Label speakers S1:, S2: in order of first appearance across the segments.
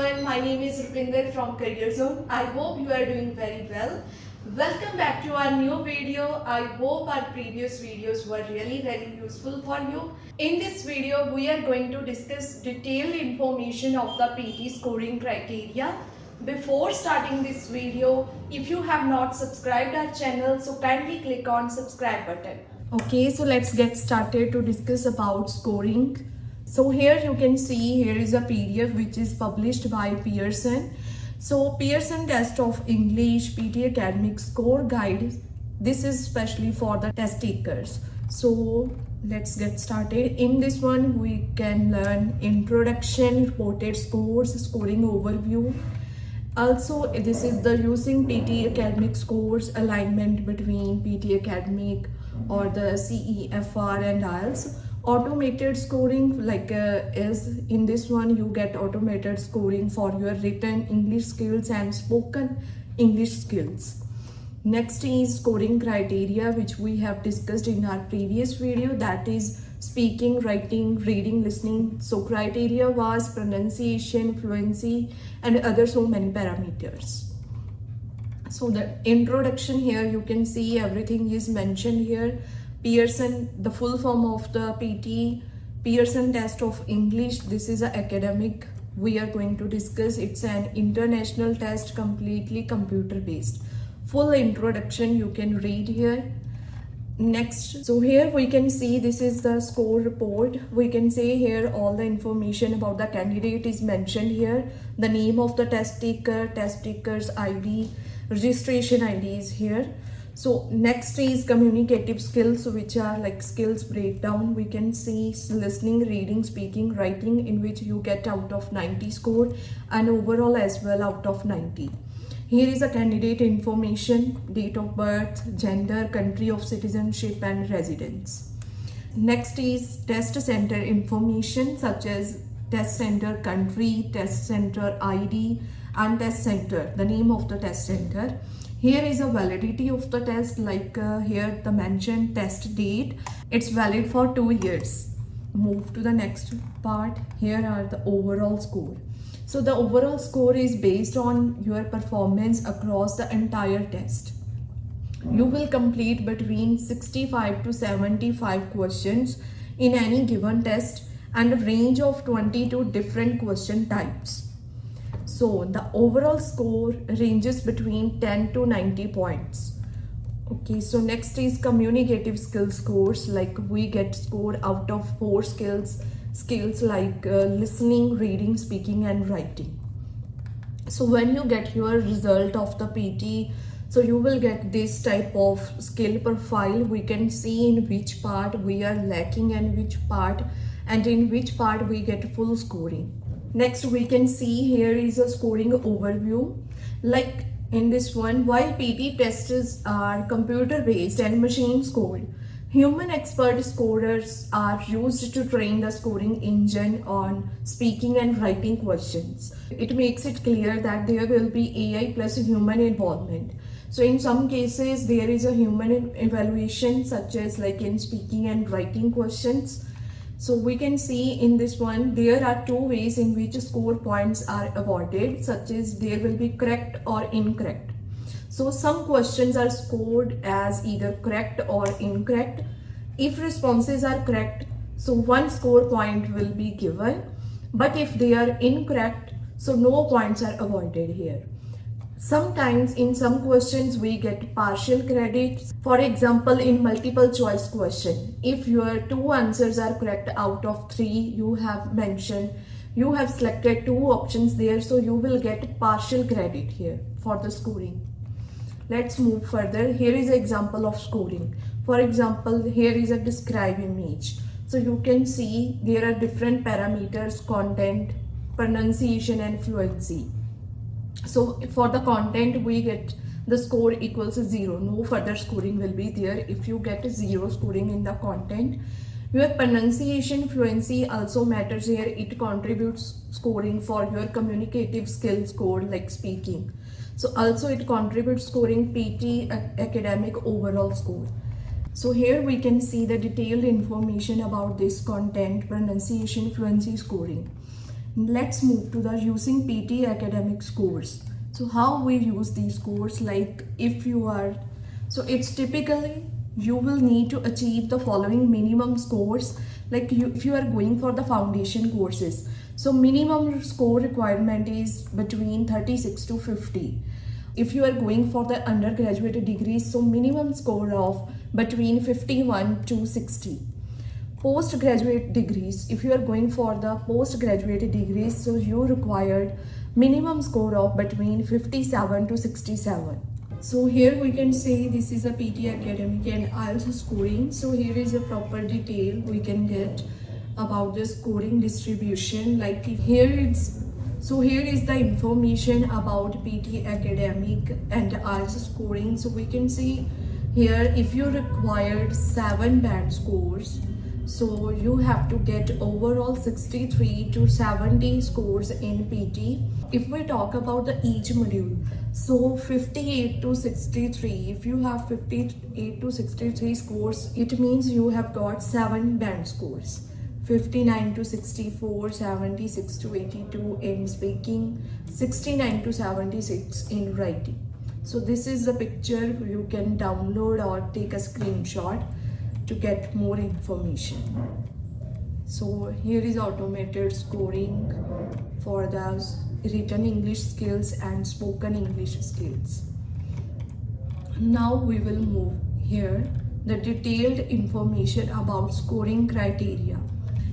S1: everyone, my name is Rupinder from Career Zone. I hope you are doing very well. Welcome back to our new video. I hope our previous videos were really very useful for you. In this video, we are going to discuss detailed information of the PT scoring criteria. Before starting this video, if you have not subscribed our channel, so kindly click on subscribe button. Okay, so let's get started to discuss about scoring. So here you can see here is a PDF which is published by Pearson. So Pearson Test of English PTE Academic Score Guide. This is especially for the test takers. So let's get started. In this one we can learn introduction, reported scores, scoring overview. Also this is the using PTE Academic scores, alignment between PTE Academic or the CEFR and IELTS. Automated scoring is in this one you get automated scoring for your written English skills and spoken English skills. Next is scoring criteria, which we have discussed in our previous video, that is speaking, writing, reading, listening. So criteria was pronunciation, fluency and other so many parameters. So the introduction, here you can see everything is mentioned here. Pearson, the full form of the PT Pearson Test of English. This is an academic we are going to discuss. It's an international test, completely computer based. Full introduction you can read here. Next, so here we can see this is the score report. We can say here all the information about the candidate is mentioned here. The name of the test taker, test taker's ID, registration ID is here. So next is communicative skills, which are like skills breakdown. We can see listening, reading, speaking, writing, in which you get out of 90 score, and overall as well out of 90. Here is a candidate information, date of birth, gender, country of citizenship and residence. Next is test center information, such as test center country, test center ID and test center, the name of the test center. Here is a validity of the test, here the mentioned test date. It's valid for 2 years. Move to the next part. Here are the overall score. So the overall score is based on your performance across the entire test. You will complete between 65 to 75 questions in any given test and a range of 22 different question types. So the overall score ranges between 10 to 90 points. Okay, so next is communicative skills scores. Like we get score out of 4 skills like listening, reading, speaking and writing. So when you get your result of the PT, so you will get this type of skill profile. We can see in which part we are lacking and in which part we get full scoring. Next we can see here is a scoring overview. Like in this one, while PT tests are computer based and machine scored, human expert scorers are used to train the scoring engine on speaking and writing questions. It makes it clear that there will be AI plus human involvement. So in some cases there is a human evaluation, such as like in speaking and writing questions. So we can see in this one, there are 2 ways in which score points are awarded, such as there will be correct or incorrect. So some questions are scored as either correct or incorrect. If responses are correct, so 1 score point will be given. But if they are incorrect, so no points are awarded here. Sometimes in some questions we get partial credit. For example, in multiple choice question, if your 2 answers are correct out of 3, you have selected 2 options there, so you will get partial credit here for the scoring. Let's move further. Here is an example of scoring. For example, here is a describe image. So you can see there are different parameters: content, pronunciation and fluency. So for the content we get the score equals 0. No further scoring will be there if you get 0 scoring in the content. Your pronunciation fluency also matters here. It contributes scoring for your communicative skills score, like speaking. So also it contributes scoring PT academic overall score. So here we can see the detailed information about this content, pronunciation, fluency scoring. Let's move to the using PTE Academic scores. So how we use these scores, like if you are, so it's typically you will need to achieve the following minimum scores, like if you are going for the foundation courses. So minimum score requirement is between 36 to 50. If you are going for the undergraduate degrees, so minimum score of between 51 to 60. Postgraduate degrees, if you are going for the postgraduate degrees, so you required minimum score of between 57 to 67. So here we can say this is a PTE Academic and IELTS scoring. So here is a proper detail we can get about the scoring distribution. Like here is the information about PTE Academic and IELTS scoring. So we can see here, if you required 7 band scores, so you have to get overall 63 to 70 scores in PT. If we talk about the each module, so 58 to 63, if you have 58 to 63 scores, it means you have got 7 band scores. 59 to 64, 76 to 82 in speaking, 69 to 76 in writing. So this is the picture you can download or take a screenshot to get more information. So here is automated scoring for the written English skills and spoken English skills. Now we will move here the detailed information about scoring criteria.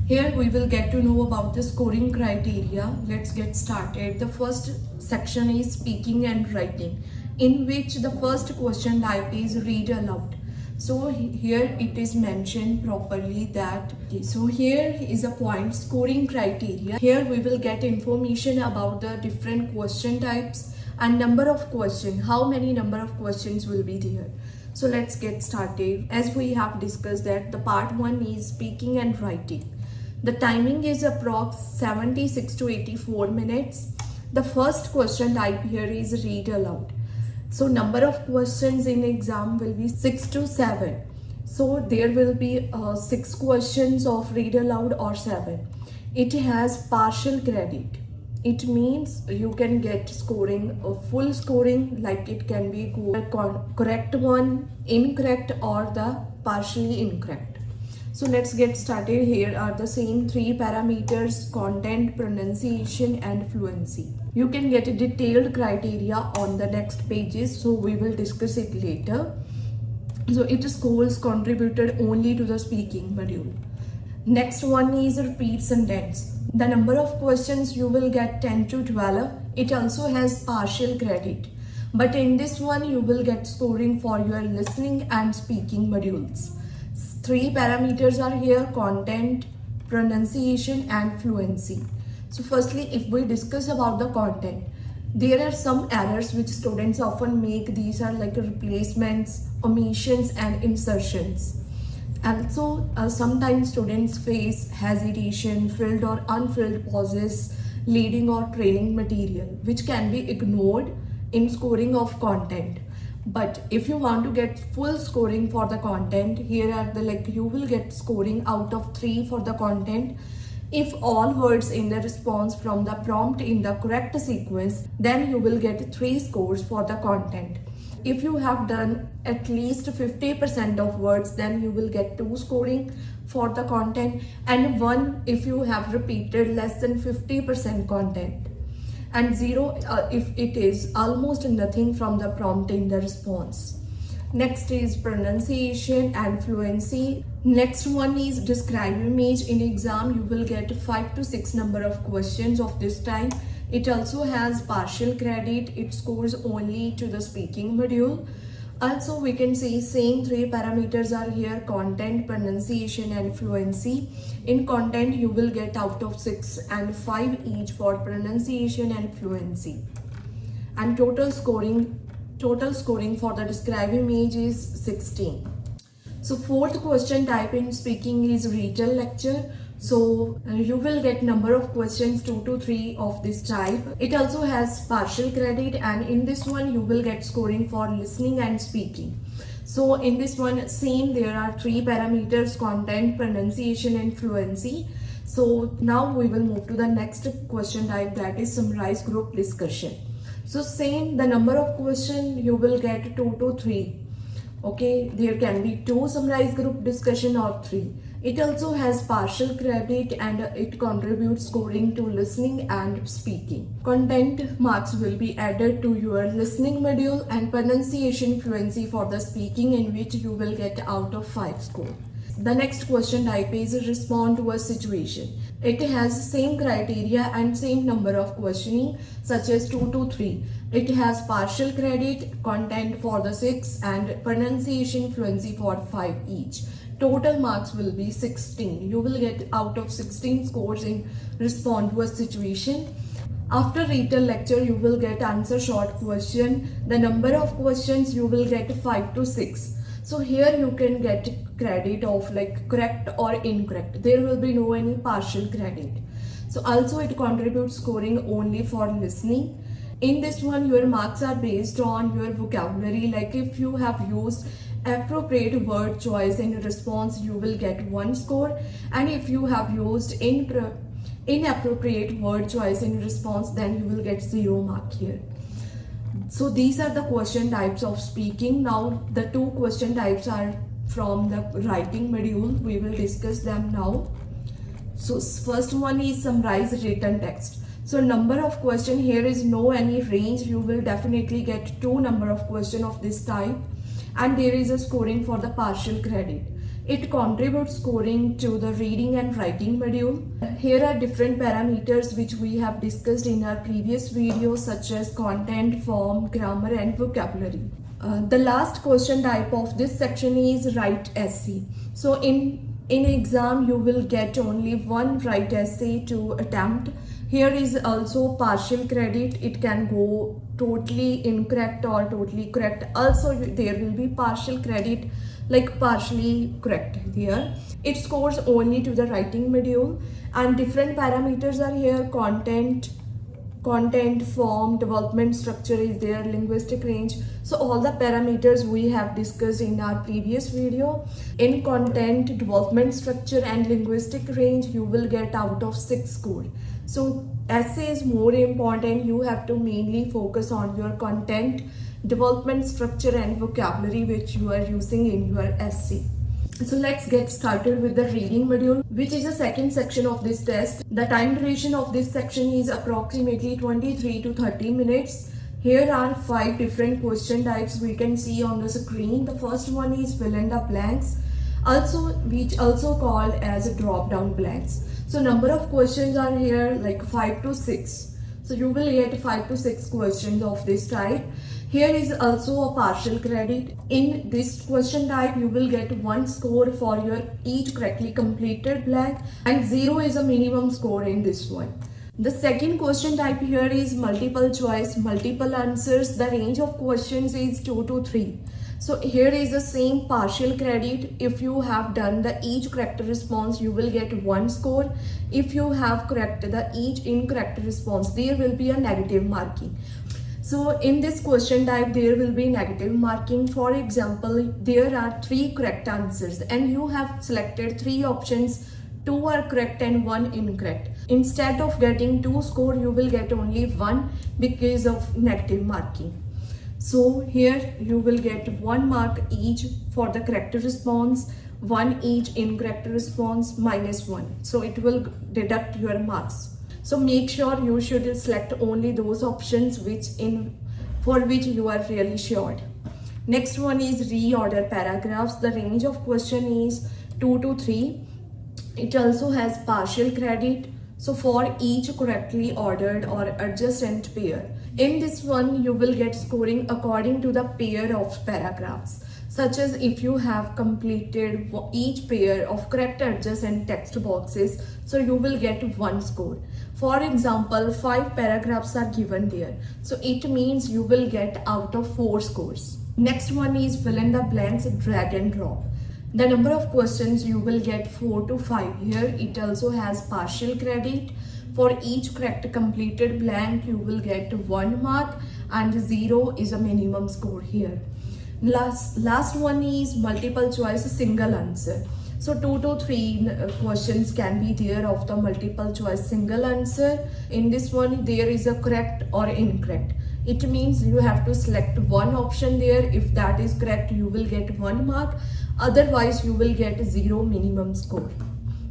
S1: Here we will get to know about the scoring criteria. Let's get started. The first section is speaking and writing, in which the first question type is read aloud. So here it is mentioned properly that, so here is a point scoring criteria. Here we will get information about the different question types and number of questions, how many number of questions will be there. So let's get started. As we have discussed that the part 1 is speaking and writing. The timing is approx 76 to 84 minutes. The first question type here is read aloud. So number of questions in exam will be 6 to 7. So there will be 6 questions of read aloud or 7. It has partial credit. It means you can get scoring, full scoring, like it can be correct one, incorrect, or the partially incorrect. So let's get started. Here are the same 3 parameters: content, pronunciation, and fluency. You can get a detailed criteria on the next pages, so we will discuss it later. So it scores contributed only to the speaking module. Next one is repeat sentence. The number of questions you will get 10 to 12. It also has partial credit, but in this one you will get scoring for your listening and speaking modules. 3 parameters are here: content, pronunciation, and fluency. So firstly, if we discuss about the content, there are some errors which students often make. These are like replacements, omissions, and insertions. Also, sometimes students face hesitation, filled or unfilled pauses, leading or trailing material, which can be ignored in scoring of content. But if you want to get full scoring for the content, here are the you will get scoring out of 3 for the content. If all words in the response from the prompt in the correct sequence, then you will get 3 scores for the content. If you have done at least 50% of words, then you will get 2 scoring for the content, and 1 if you have repeated less than 50% content, and 0 if it is almost nothing from the prompt in the response. Next is pronunciation and fluency. Next one is describe image. In exam you will get 5 to 6 number of questions of this type. It also has partial credit. It scores only to the speaking module. Also we can see same 3 parameters are here: content, pronunciation, and fluency. In content you will get out of 6 and 5 each for pronunciation and fluency. And total scoring for the describe image is 16. So fourth question type in speaking is written lecture. So you will get number of questions 2 to 3 of this type. It also has partial credit, and in this one you will get scoring for listening and speaking. So in this one same, there are 3 parameters: content, pronunciation, and fluency. So now we will move to the next question type, that is summarize group discussion. So same, the number of question you will get 2 to 3. Okay, there can be 2 summarize group discussion or 3. It also has partial credit and it contributes scoring to listening and speaking. Content marks will be added to your listening module and pronunciation fluency for the speaking, in which you will get out of 5 score. The next question type is respond to a situation. It has same criteria and same number of questioning, such as 2 to 3. It has partial credit, content for the 6 and pronunciation fluency for 5 each. Total marks will be 16. You will get out of 16 scores in respond to a situation. After written lecture, you will get answer short question. The number of questions you will get 5 to 6. So here you can get credit of like correct or incorrect. There will be no any partial credit. So also it contributes scoring only for listening. In this one, your marks are based on your vocabulary. Like if you have used appropriate word choice in response, you will get 1 score. And if you have used inappropriate word choice in response, then you will get 0 mark here. So these are the question types of speaking. Now the 2 question types are from the writing module. We will discuss them now. So first one is summarize written text. So number of question, here is no any range. You will definitely get 2 number of question of this type, and there is a scoring for the partial credit. It contributes scoring to the reading and writing module. Here are different parameters which we have discussed in our previous video, such as content, form, grammar and vocabulary. The last question type of this section is write essay. So in exam you will get only 1 write essay to attempt. Here is also partial credit. It can go totally incorrect or totally correct. Also there will be partial credit, like partially correct here. It scores only to the writing module, and different parameters are here. Content, form, development structure is there, linguistic range. So all the parameters we have discussed in our previous video. In content, development structure and linguistic range, you will get out of 6 score. So essay is more important. You have to mainly focus on your content, development structure and vocabulary which you are using in your essay. So let's get started with the reading module, which is the second section of this test. The time duration of this section is approximately 23 to 30 minutes. Here are 5 different question types we can see on the screen. The first one is fill in the blanks, which also called as drop down blanks. So number of questions are here like 5 to 6. So you will get 5 to 6 questions of this type. Here is also a partial credit. In this question type, you will get 1 score for your each correctly completed blank, and 0 is a minimum score in this one. The second question type here is multiple choice, multiple answers. The range of questions is 2 to 3. So here is the same partial credit. If you have done the each correct response, you will get 1 score. If you have corrected the each incorrect response, there will be a negative marking. So in this question type, there will be negative marking. For example, there are 3 correct answers and you have selected 3 options. 2 are correct and 1 incorrect. Instead of getting 2 score, you will get only 1 because of negative marking. So here you will get 1 mark each for the correct response, 1 each incorrect response, -1. So it will deduct your marks. So make sure you should select only those options for which you are really sure. Next one is reorder paragraphs. The range of question is 2 to 3. It also has partial credit. So for each correctly ordered or adjacent pair. In this one, you will get scoring according to the pair of paragraphs, such as if you have completed each pair of correct adjacent text boxes, so you will get 1 score. For example, 5 paragraphs are given there, so it means you will get out of 4 scores. Next one is fill in the blanks, drag and drop. The number of questions you will get 4 to 5. Here it also has partial credit. For each correct completed blank, you will get 1 mark and 0 is a minimum score here. Last one is multiple choice single answer. So 2 to 3 questions can be there of the multiple choice single answer. In this one there is a correct or incorrect. It means you have to select one option there. If that is correct, you will get 1 mark. Otherwise, you will get 0 minimum score.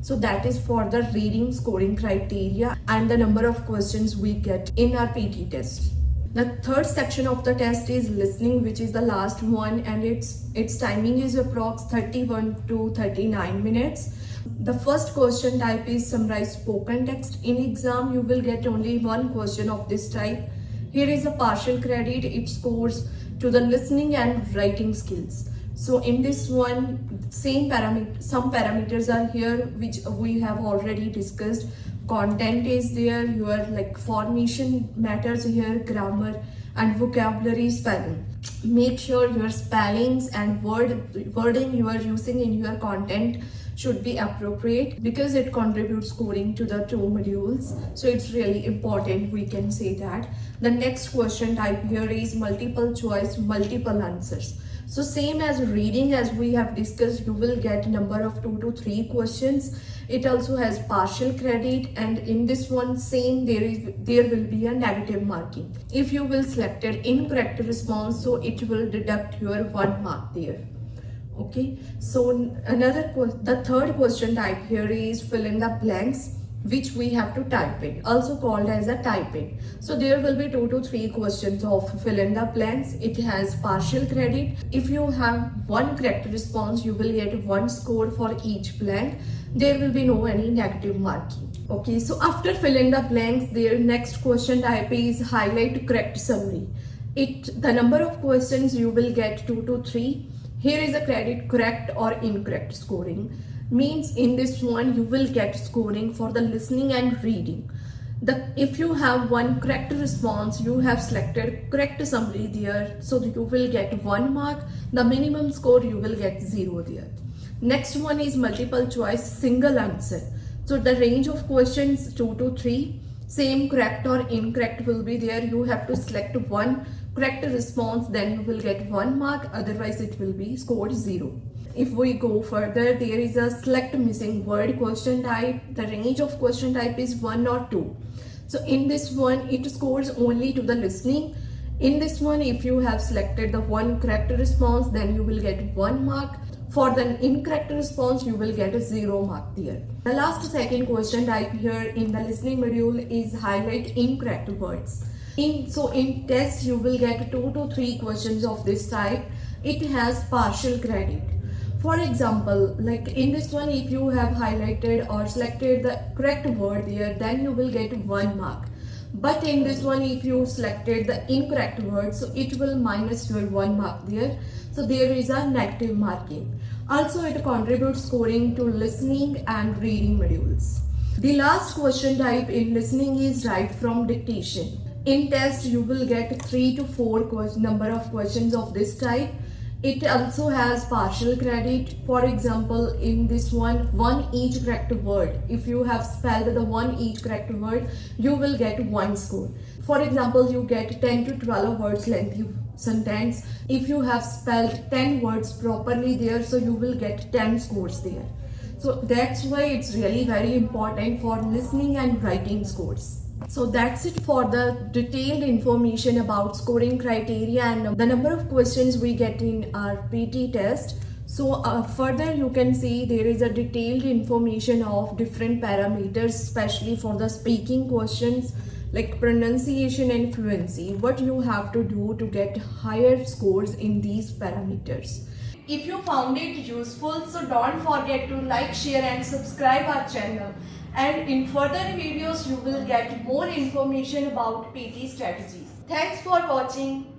S1: So that is for the reading scoring criteria and the number of questions we get in our PT test. The third section of the test is listening, which is the last one, and its timing is approx 31 to 39 minutes. The first question type is summarize spoken text. In exam, you will get only one question of this type. Here is a partial credit. It scores to the listening and writing skills. So in this one, some parameters are here which we have already discussed. Content is there, your like formation matters here, grammar and vocabulary, spelling. Make sure your spellings and wording you are using in your content should be appropriate because it contributes scoring to the 2 modules. So it's really important, we can say that. The next question type here is multiple choice, multiple answers. So same as reading, as we have discussed, you will get number of 2 to 3 questions. It also has partial credit, and in this one same there will be a negative marking. If you will select an incorrect response, so it will deduct your 1 mark there. Okay, so the third question type here is fill in the blanks, which we have to type in, also called as a type in. So there will be 2 to 3 questions of fill in the blanks. It has partial credit. If you have 1 correct response, you will get 1 score for each blank. There will be no any negative marking. Okay, so after fill in the blanks, their next question type is highlight correct summary. The number of questions you will get 2 to 3. Here is a credit correct or incorrect scoring. Means in this one you will get scoring for the listening and reading. If you have 1 correct response, you have selected correct summary there, so you will get 1 mark. The minimum score you will get 0 there. Next one is multiple choice single answer. So the range of questions 2 to 3, same correct or incorrect will be there. You have to select 1 correct response, then you will get 1 mark, otherwise it will be scored 0. If we go further, there is a select missing word question type. The range of question type is 1 or 2. So in this one, it scores only to the listening. In this one, if you have selected the 1 correct response, then you will get 1 mark. For the incorrect response, you will get a 0 mark there. The last second question type here in the listening module is highlight incorrect words. In test, you will get 2 to 3 questions of this type. It has partial credit. For example, like in this one, if you have highlighted or selected the correct word there, then you will get 1 mark. But in this one, if you selected the incorrect word, so it will minus your 1 mark there. So there is a negative marking. Also, it contributes scoring to listening and reading modules. The last question type in listening is write from dictation. In test, you will get 3 to 4 number of questions of this type. It also has partial credit. For example, in this one each correct word. If you have spelled the 1 each correct word, you will get 1 score. For example, you get 10 to 12 words lengthy sentence. If you have spelled 10 words properly there, so you will get 10 scores there. So that's why it's really very important for listening and writing scores. So that's it for the detailed information about scoring criteria and the number of questions we get in our PT test. So further you can see there is a detailed information of different parameters, especially for the speaking questions like pronunciation and fluency, what you have to do to get higher scores in these parameters. If you found it useful, so don't forget to like, share and subscribe our channel. And in further videos, you will get more information about PT strategies. Thanks for watching.